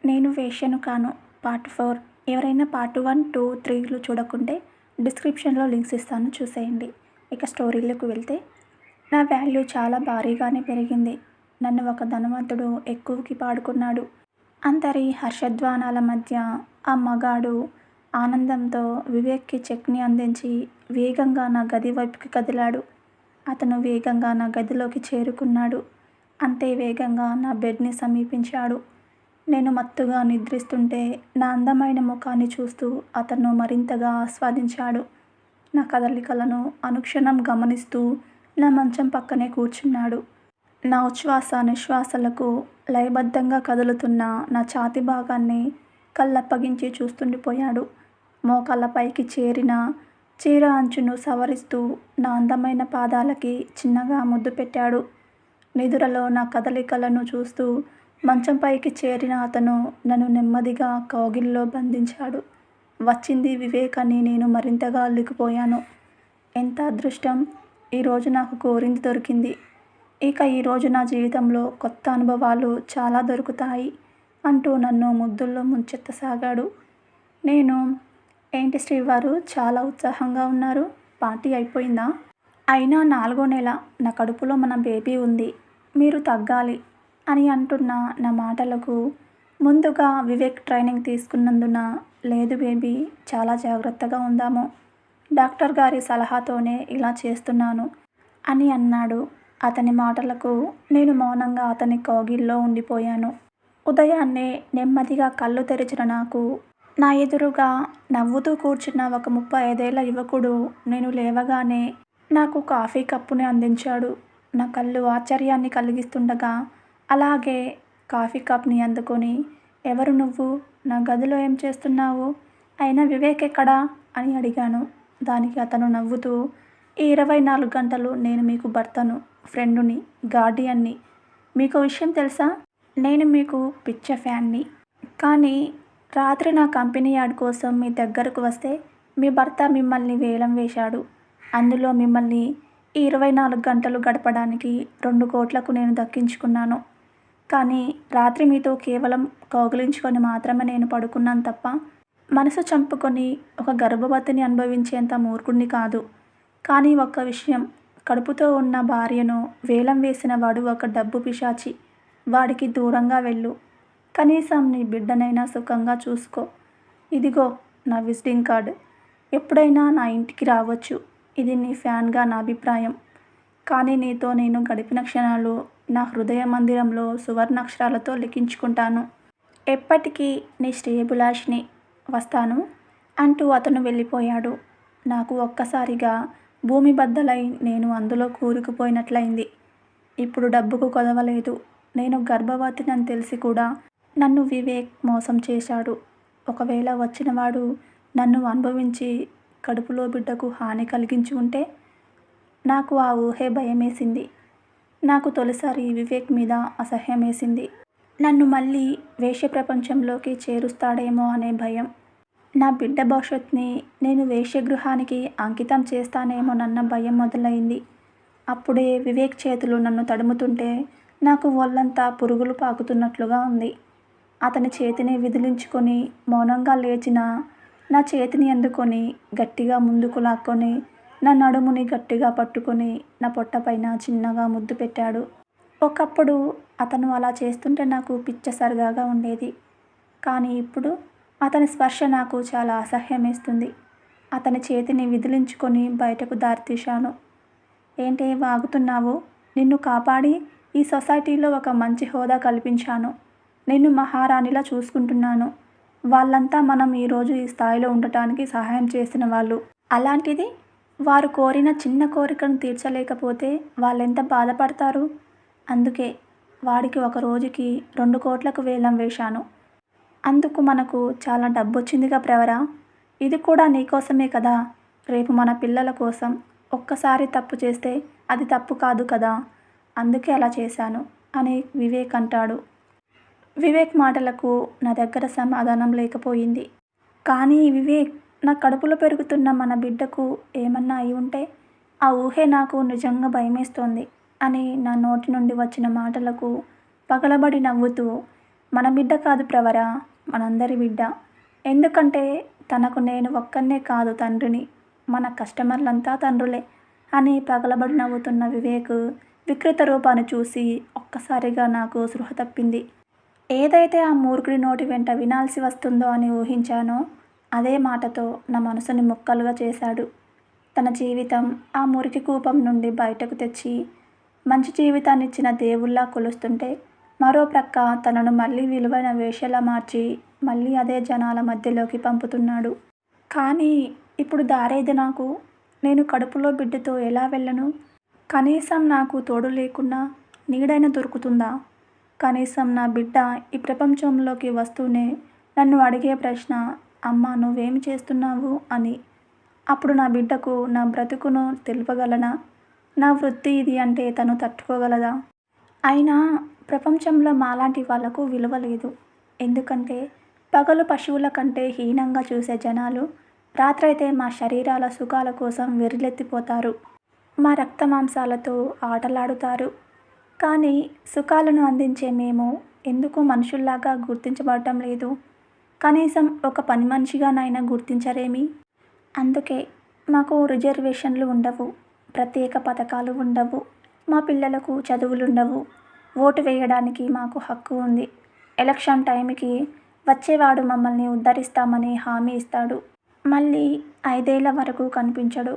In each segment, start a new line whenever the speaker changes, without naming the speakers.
నేను వేశ్యను కాను పార్ట్ 4. ఎవరైనా పార్ట్ 1, 2, 3లు చూడకుంటే డిస్క్రిప్షన్లో లింక్స్ ఇస్తాను, చూసేయండి. ఇక స్టోరీలోకి వెళ్తే, నా వాల్యూ చాలా భారీగానే పెరిగింది. నన్ను ఒక ధనవంతుడు ఎక్కువకి పాడుకున్నాడు. అందరి హర్షధ్వానాల మధ్య ఆ మగాడు ఆనందంతో వివేక్కి చెక్ని అందించి వేగంగా నా గది వైపుకి కదిలాడు. అతను వేగంగా నా గదిలోకి చేరుకున్నాడు. అంతే వేగంగా నా బెడ్ని సమీపించాడు. నేను మత్తుగా నిద్రిస్తుంటే నా అందమైన ముఖాన్ని చూస్తూ అతను మరింతగా ఆస్వాదించాడు. నా కదలికలను అనుక్షణం గమనిస్తూ నా మంచం పక్కనే కూర్చున్నాడు. నా ఉచ్ఛ్వాస నిశ్వాసలకు లయబద్ధంగా కదులుతున్న నా ఛాతీ భాగాన్ని కళ్ళప్పగించి చూస్తుండిపోయాడు. మోకాళ్ళపైకి చేరిన చీర అంచును సవరిస్తూ నా అందమైన పాదాలకి చిన్నగా ముద్దు పెట్టాడు. నిదురలో నా కదలికలను చూస్తూ మంచంపైకి చేరిన అతను నన్ను నెమ్మదిగా కౌగిలిలో బంధించాడు. వచ్చింది వివేక్ అని నేను మరింతగా అల్లుకుపోయాను. ఎంత అదృష్టం! ఈరోజు నాకు కోరింది దొరికింది. ఇక ఈరోజు నా జీవితంలో కొత్త అనుభవాలు చాలా దొరుకుతాయి అంటూ నన్ను ముద్దుల్లో ముంచెత్తసాగాడు. నేను, ఏంటి శ్రీవారు చాలా ఉత్సాహంగా ఉన్నారు, పార్టీ అయిపోయిందా? అయినా 4వ నెల, నా కడుపులో మన బేబీ ఉంది, మీరు తగ్గాలి అని అంటున్న నా మాటలకు ముందుగా వివేక్ ట్రైనింగ్ తీసుకున్నందున, లేదు బేబీ, చాలా జాగ్రత్తగా ఉందాము, డాక్టర్ గారి సలహాతోనే ఇలా చేస్తున్నాను అని అన్నాడు. అతని మాటలకు నేను మౌనంగా అతని కౌగిల్లో ఉండిపోయాను. ఉదయాన్నే నెమ్మదిగా కళ్ళు తెరిచిన నాకు నా ఎదురుగా నవ్వుతూ కూర్చున్న ఒక 35 ఏళ్ల యువకుడు నేను లేవగానే నాకు కాఫీ కప్పుని అందించాడు. నా కళ్ళు ఆశ్చర్యాన్ని కలిగిస్తుండగా అలాగే కాఫీ కప్ని అందుకొని, ఎవరు నువ్వు, నా గదిలో ఏం చేస్తున్నావు, అయినా వివేక్ ఎక్కడా అని అడిగాను. దానికి అతను నవ్వుతూ, ఈ 24 గంటలు నేను మీకు భర్తను, ఫ్రెండుని, గార్డియన్ని. మీకు విషయం తెలుసా, నేను మీకు పిచ్చ ఫ్యాన్ని. కానీ రాత్రి నా కంపెనీ యాడ్ కోసం మీ దగ్గరకు వస్తే మీ భర్త మిమ్మల్ని వేలం వేశాడు. అందులో మిమ్మల్ని ఈ 24 గంటలు గడపడానికి 2 కోట్లకు నేను దక్కించుకున్నాను. కానీ రాత్రి మీతో కేవలం కౌగిలించుకొని మాత్రమే నేను పడుకున్నాను తప్ప మనసు చంపుకొని ఒక గర్భవతిని అనుభవించేంత మూర్ఖుడిని కాదు. కానీ ఒక్క విషయం, కడుపుతో ఉన్న భార్యను వేలం వేసిన వాడు ఒక డబ్బు పిశాచి. వాడికి దూరంగా వెళ్ళు. కనీసం నీ బిడ్డనైనా సుఖంగా చూసుకో. ఇదిగో నా విజిటింగ్ కార్డ్. ఎప్పుడైనా నా ఇంటికి రావచ్చు. ఇది నీ ఫ్యాన్గా నా అభిప్రాయం. కానీ నీతో నేను గడిపిన క్షణాలు నా హృదయ మందిరంలో సువర్ణాక్షరాలతో లిఖించుకుంటాను. ఎప్పటికీ నీ శ్రేయభిలాషిని. వస్తాను అంటూ అతను వెళ్ళిపోయాడు. నాకు ఒక్కసారిగా భూమి బద్దలై నేను అందులో కూరుకుపోయినట్లయింది. ఇప్పుడు డబ్బుకు కొదవలేదు. నేను గర్భవతినని తెలిసి కూడా నన్ను వివేక్ మోసం చేశాడు. ఒకవేళ వచ్చినవాడు నన్ను అనుభవించి కడుపులో బిడ్డకు హాని కలిగించి ఉంటే? నాకు ఆ ఊహే భయమేసింది. నాకు తొలిసారి వివేక్ మీద అసహ్యమేసింది. నన్ను మళ్ళీ వేశ్య ప్రపంచంలోకి చేరుస్తాడేమో అనే భయం. నా బిడ్డ భవిష్యత్తుని నేను వేశ్యగృహానికి అంకితం చేస్తానేమోనన్న భయం మొదలైంది. అప్పుడే వివేక్ చేతులు నన్ను తడుముతుంటే నాకు ఒళ్ళంతా పురుగులు పాకుతున్నట్లుగా ఉంది. అతని చేతిని విదిలించుకొని మౌనంగా లేచిన నా చేతిని అందుకొని గట్టిగా ముందుకు లాక్కొని నా నడుముని గట్టిగా పట్టుకొని నా పొట్టపైన చిన్నగా ముద్దు పెట్టాడు. ఒకప్పుడు అతను అలా చేస్తుంటే నాకు పిచ్చ సరదాగా ఉండేది. కానీ ఇప్పుడు అతని స్పర్శ నాకు చాలా అసహ్యమేస్తుంది. అతని చేతిని విదిలించుకొని బయటకు దారితీశాను. ఏంటి వాగుతున్నావు? నిన్ను కాపాడి ఈ సొసైటీలో ఒక మంచి హోదా కల్పించాను. నిన్ను మహారాణిలా చూసుకుంటున్నాను. వాళ్ళంతా మనం ఈరోజు ఈ స్థాయిలో ఉండటానికి సహాయం చేసిన వాళ్ళు. అలాంటిది వారు కోరిన చిన్న కోరికను తీర్చలేకపోతే వాళ్ళెంత బాధపడతారు? అందుకే వాడికి ఒక రోజుకి 2 కోట్లకు వేలం వేశాను. అందుకు మనకు చాలా డబ్బొచ్చిందిగా ప్రవరా. ఇది కూడా నీకోసమే కదా. రేపు మన పిల్లల కోసం. ఒక్కసారి తప్పు చేస్తే అది తప్పు కాదు కదా, అందుకే అలా చేశాను అని వివేక్ అంటాడు. వివేక్ మాటలకు నా దగ్గర సమాధానం లేకపోయింది. కానీ వివేక్, నా కడుపులో పెరుగుతున్న మన బిడ్డకు ఏమన్నా అయి ఉంటే? ఆ ఊహే నాకు నిజంగా భయమేస్తోంది అని నా నోటి నుండి వచ్చిన మాటలకు పగలబడి నవ్వుతూ, మన బిడ్డ కాదు ప్రవర, మనందరి బిడ్డ. ఎందుకంటే తనకు నేను ఒక్కన్నే కాదు తండ్రిని, మన కస్టమర్లంతా తండ్రులే అని పగలబడి నవ్వుతున్న వివేక్ వికృత రూపాన్ని చూసి ఒక్కసారిగా నాకు స్పృహ తప్పింది. ఏదైతే ఆ మూర్ఖుడి నోటి వెంట వినాల్సి వస్తుందో అని ఊహించానో అదే మాటతో నా మనసుని ముక్కలుగా చేశాడు. తన జీవితం ఆ మురికి కూపం నుండి బయటకు తెచ్చి మంచి జీవితాన్నిచ్చిన దేవుళ్ళా కొలుస్తుంటే, మరో ప్రక్క తనను మళ్ళీ విలువైన వేశ్యలా మార్చి మళ్ళీ అదే జనాల మధ్యలోకి పంపుతున్నాడు. కానీ ఇప్పుడు దారేది నాకు? నేను కడుపులో బిడ్డతో ఎలా వెళ్ళను? కనీసం నాకు తోడు లేకున్నా నీడైనా దొరుకుతుందా? కనీసం నా బిడ్డ ఈ ప్రపంచంలోకి వస్తూనే నన్ను అడిగే ప్రశ్న, అమ్మా నువ్వేమి చేస్తున్నావు అని. అప్పుడు నా బిడ్డకు నా బ్రతుకును తెలుపగలనా? నా వృత్తి ఇది అంటే తను తట్టుకోగలదా? అయినా ప్రపంచంలో మాలాంటి వాళ్లకు విలువ లేదు. ఎందుకంటే పగలు పశువుల కంటే హీనంగా చూసే జనాలు రాత్రైతే మా శరీరాల సుఖాల కోసం వెర్రెత్తిపోతారు. మా రక్తమాంసాలతో ఆటలాడుతారు. కానీ సుఖాలను అందించే మేము ఎందుకు మనుషుల్లాగా గుర్తించబడటం లేదు? కనీసం ఒక పని మనిషిగానైనా గుర్తించరేమి? అందుకే మాకు రిజర్వేషన్లు ఉండవు, ప్రత్యేక పథకాలు ఉండవు, మా పిల్లలకు చదువులుండవు. ఓటు వేయడానికి మాకు హక్కు ఉంది. ఎలక్షన్ టైంకి వచ్చేవాడు మమ్మల్ని ఉద్ధరిస్తామని హామీ ఇస్తాడు. మళ్ళీ 5 ఏళ్ల వరకు కనిపించడు.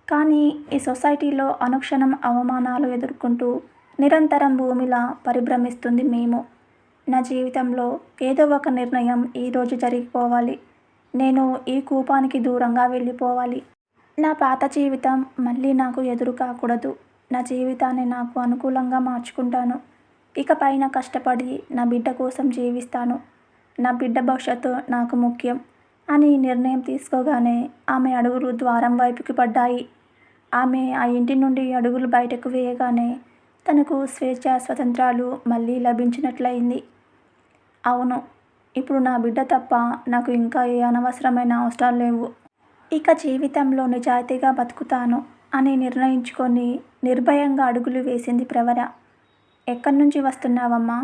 కానీ ఈ సొసైటీలో అనుక్షణం అవమానాలు ఎదుర్కొంటూ నిరంతరం భూమిలా పరిభ్రమిస్తుంది మేము. నా జీవితంలో ఏదో ఒక నిర్ణయం ఈరోజు జరిగిపోవాలి. నేను ఈ కూపానికి దూరంగా వెళ్ళిపోవాలి. నా పాత జీవితం మళ్ళీ నాకు ఎదురు కాకూడదు. నా జీవితాన్ని నాకు అనుకూలంగా మార్చుకుంటాను. ఇకపైన కష్టపడి నా బిడ్డ కోసం జీవిస్తాను. నా బిడ్డ భవిష్యత్తు నాకు ముఖ్యం అని నిర్ణయం తీసుకోగానే ఆమె అడుగులు ద్వారం వైపుకి పడ్డాయి. ఆమె ఆ ఇంటి నుండి అడుగులు బయటకు వేయగానే తనకు స్వేచ్ఛ స్వతంత్రాలు మళ్ళీ లభించినట్లయింది. అవును, ఇప్పుడు నా బిడ్డ తప్ప నాకు ఇంకా ఏ అనవసరమైన అవసరాలు లేవు. ఇక జీవితంలో నిజాయితీగా బతుకుతాను అని నిర్ణయించుకొని నిర్భయంగా అడుగులు వేసింది ప్రవర. ఎక్కడి నుంచి వస్తున్నావమ్మా?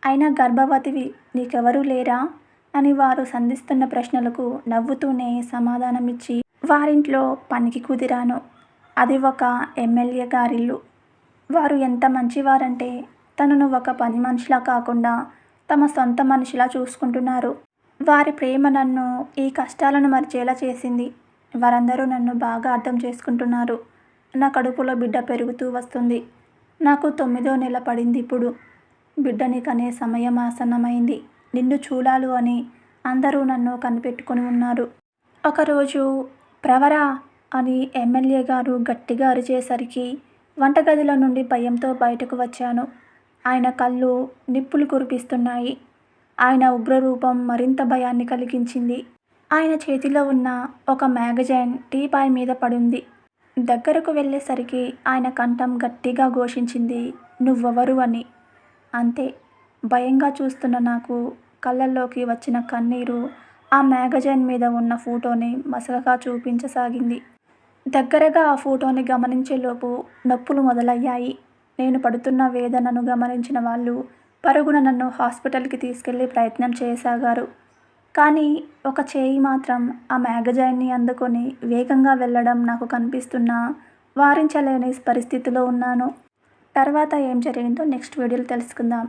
అయినా గర్భవతివి, నీకెవరూ లేరా అని వారు సంధిస్తున్న ప్రశ్నలకు నవ్వుతూనే సమాధానమిచ్చి వారింట్లో పనికి కుదిరాను. అది ఒక ఎమ్మెల్యే గారిల్లు. వారు ఎంత మంచివారంటే తనను ఒక పని మనిషిలా కాకుండా తమ సొంత మనిషిలా చూసుకుంటున్నారు. వారి ప్రేమ నన్ను ఈ కష్టాలను మరిచేలా చేసింది. వారందరూ నన్ను బాగా అర్థం చేసుకుంటున్నారు. నా కడుపులో బిడ్డ పెరుగుతూ వస్తుంది. నాకు 9వ నెల పడింది ఇప్పుడు. బిడ్డని కనే సమయం ఆసన్నమైంది. నిన్ను చూడాలు అని అందరూ నన్ను కనిపెట్టుకుని ఉన్నారు. ఒకరోజు ప్రవరా అని ఎమ్మెల్యే గారు గట్టిగా అరిచేసరికి వంటగదిలో నుండి భయంతో బయటకు వచ్చాను. ఆయన కళ్ళు నిప్పులు కురిపిస్తున్నాయి. ఆయన ఉగ్రరూపం మరింత భయాన్ని కలిగించింది. ఆయన చేతిలో ఉన్న ఒక మ్యాగజైన్ టీపాయ్ మీద పడుంది. దగ్గరకు వెళ్ళేసరికి ఆయన కంఠం గట్టిగా ఘోషించింది, నువ్వెవరు అని. అంతే. భయంగా చూస్తున్న నాకు కళ్ళల్లోకి వచ్చిన కన్నీరు ఆ మ్యాగజైన్ మీద ఉన్న ఫోటోని మసకగా చూపించసాగింది. దగ్గరగా ఆ ఫోటోని గమనించేలోపు నొప్పులు మొదలయ్యాయి. నేను పడుతున్న వేదనను గమనించిన వాళ్ళు పరుగున నన్ను హాస్పిటల్కి తీసుకెళ్లే ప్రయత్నం చేయసాగారు. కానీ ఒక చేయి మాత్రం ఆ మ్యాగజైన్ని అందుకొని వేగంగా వెళ్ళడం నాకు కనిపిస్తున్నా వారించలేని పరిస్థితిలో ఉన్నాను. తర్వాత ఏం జరిగిందో నెక్స్ట్ వీడియోలో తెలుసుకుందాం.